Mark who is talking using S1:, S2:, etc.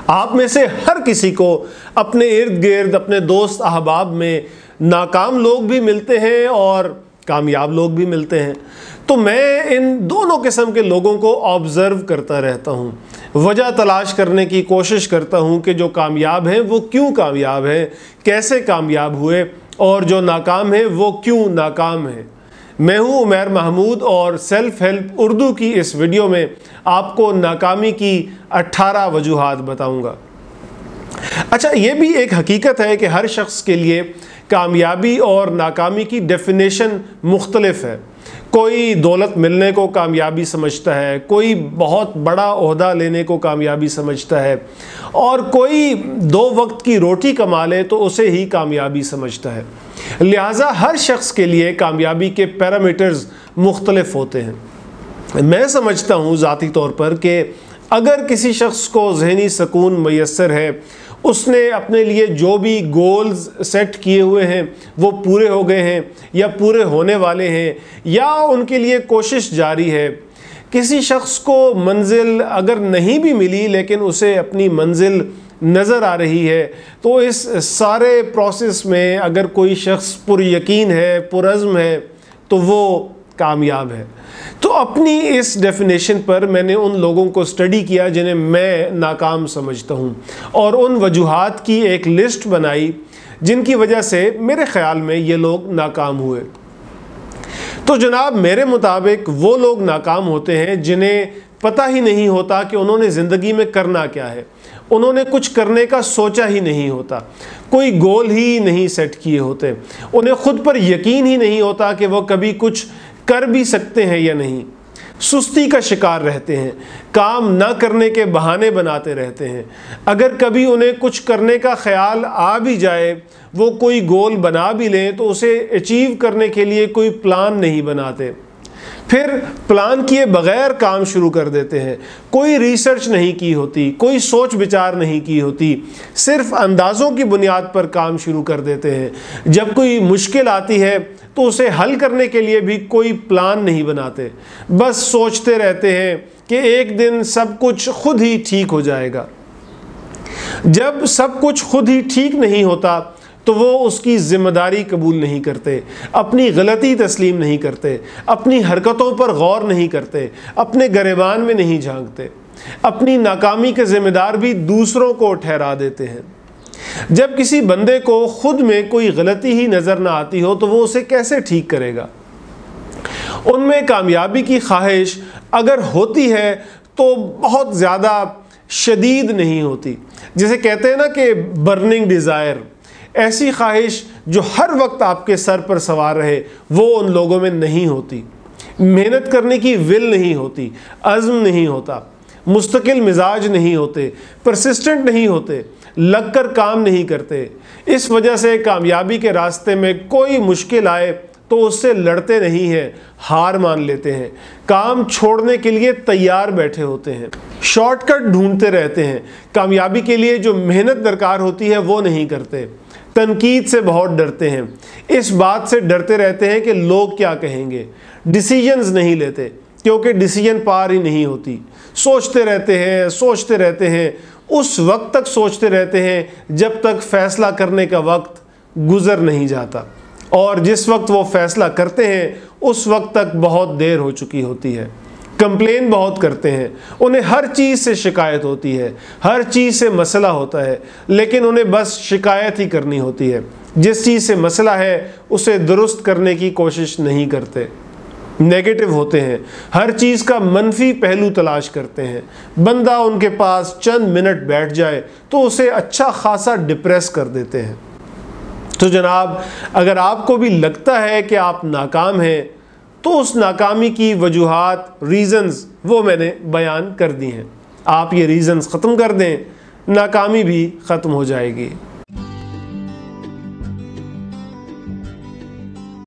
S1: आप में से हर किसी को अपने इर्द गिर्द, अपने दोस्त अहबाब में नाकाम लोग भी मिलते हैं और कामयाब लोग भी मिलते हैं। तो मैं इन दोनों किस्म के लोगों को ऑब्ज़र्व करता रहता हूँ, वजह तलाश करने की कोशिश करता हूँ कि जो कामयाब हैं वो क्यों कामयाब हैं, कैसे कामयाब हुए, और जो नाकाम हैं वो क्यों नाकाम हैं। मैं हूँ उमैर महमूद और सेल्फ हेल्प उर्दू की इस वीडियो में आपको नाकामी की 18 वजूहात बताऊँगा। अच्छा, ये भी एक हकीकत है कि हर शख्स के लिए कामयाबी और नाकामी की डेफिनेशन मुख्तलिफ है। कोई दौलत मिलने को कामयाबी समझता है, कोई बहुत बड़ा ओहदा लेने को कामयाबी समझता है, और कोई 2 वक्त की रोटी कमा ले तो उसे ही कामयाबी समझता है। लिहाजा हर शख्स के लिए कामयाबी के पैरामीटर्स मुख्तलिफ होते हैं। मैं समझता हूँ ज़ाती तौर पर कि अगर किसी शख्स को ज़हनी सुकून मैसर है, उसने अपने लिए जो भी गोल्स सेट किए हुए हैं वो पूरे हो गए हैं या पूरे होने वाले हैं, या उनके लिए कोशिश जारी है। किसी शख्स को मंजिल अगर नहीं भी मिली लेकिन उसे अपनी मंजिल नज़र आ रही है, तो इस सारे प्रोसेस में अगर कोई शख्स पुरयकीन है, पुरज़्म है, तो वो कामयाब है। तो अपनी इस डेफिनेशन पर मैंने उन लोगों को स्टडी किया जिन्हें मैं नाकाम समझता हूँ, और उन वजूहात की एक लिस्ट बनाई जिनकी वजह से मेरे ख़्याल में ये लोग नाकाम हुए। तो जनाब, मेरे मुताबिक वो लोग नाकाम होते हैं जिन्हें पता ही नहीं होता कि उन्होंने ज़िंदगी में करना क्या है। उन्होंने कुछ करने का सोचा ही नहीं होता, कोई गोल ही नहीं सेट किए होते, उन्हें ख़ुद पर यकीन ही नहीं होता कि वो कभी कुछ कर भी सकते हैं या नहीं। सुस्ती का शिकार रहते हैं, काम ना करने के बहाने बनाते रहते हैं। अगर कभी उन्हें कुछ करने का ख्याल आ भी जाए, वो कोई गोल बना भी लें, तो उसे अचीव करने के लिए कोई प्लान नहीं बनाते, फिर प्लान किए बगैर काम शुरू कर देते हैं। कोई रिसर्च नहीं की होती, कोई सोच विचार नहीं की होती, सिर्फ अंदाज़ों की बुनियाद पर काम शुरू कर देते हैं। जब कोई मुश्किल आती है तो उसे हल करने के लिए भी कोई प्लान नहीं बनाते, बस सोचते रहते हैं कि एक दिन सब कुछ खुद ही ठीक हो जाएगा। जब सब कुछ खुद ही ठीक नहीं होता तो वो उसकी ज़िम्मेदारी कबूल नहीं करते, अपनी गलती तस्लीम नहीं करते, अपनी हरकतों पर गौर नहीं करते, अपने गिरेबान में नहीं झांकते, अपनी नाकामी के ज़िम्मेदार भी दूसरों को ठहरा देते हैं। जब किसी बंदे को खुद में कोई गलती ही नज़र ना आती हो तो वो उसे कैसे ठीक करेगा। उनमें कामयाबी की ख्वाहिश अगर होती है तो बहुत ज़्यादा शदीद नहीं होती। जैसे कहते हैं ना कि बर्निंग डिज़ायर, ऐसी ख्वाहिश जो हर वक्त आपके सर पर सवार रहे, वो उन लोगों में नहीं होती। मेहनत करने की विल नहीं होती, अज़्म नहीं होता, मुस्तकिल मिजाज नहीं होते, परसिस्टेंट नहीं होते, लग कर काम नहीं करते। इस वजह से कामयाबी के रास्ते में कोई मुश्किल आए तो उससे लड़ते नहीं हैं, हार मान लेते हैं, काम छोड़ने के लिए तैयार बैठे होते हैं, शॉर्टकट ढूंढते रहते हैं। कामयाबी के लिए जो मेहनत दरकार होती है वो नहीं करते। तनकीद से बहुत डरते हैं, इस बात से डरते रहते हैं कि लोग क्या कहेंगे। डिसीजंस नहीं लेते क्योंकि डिसीजन पार ही नहीं होती। सोचते रहते हैं, उस वक्त तक सोचते रहते हैं जब तक फैसला करने का वक्त गुजर नहीं जाता, और जिस वक्त वो फैसला करते हैं उस वक्त तक बहुत देर हो चुकी होती है। कंप्लेन बहुत करते हैं, उन्हें हर चीज़ से शिकायत होती है, हर चीज़ से मसला होता है, लेकिन उन्हें बस शिकायत ही करनी होती है। जिस चीज़ से मसला है उसे दुरुस्त करने की कोशिश नहीं करते। नेगेटिव होते हैं, हर चीज़ का मनफी पहलू तलाश करते हैं। बंदा उनके पास चंद मिनट बैठ जाए तो उसे अच्छा खासा डिप्रेस कर देते हैं। तो जनाब, अगर आपको भी लगता है कि आप नाकाम हैं तो उस नाकामी की वजूहात, रीज़न्स, वो मैंने बयान कर दी हैं। आप ये रीज़न्स ख़त्म कर दें, नाकामी भी ख़त्म हो जाएगी।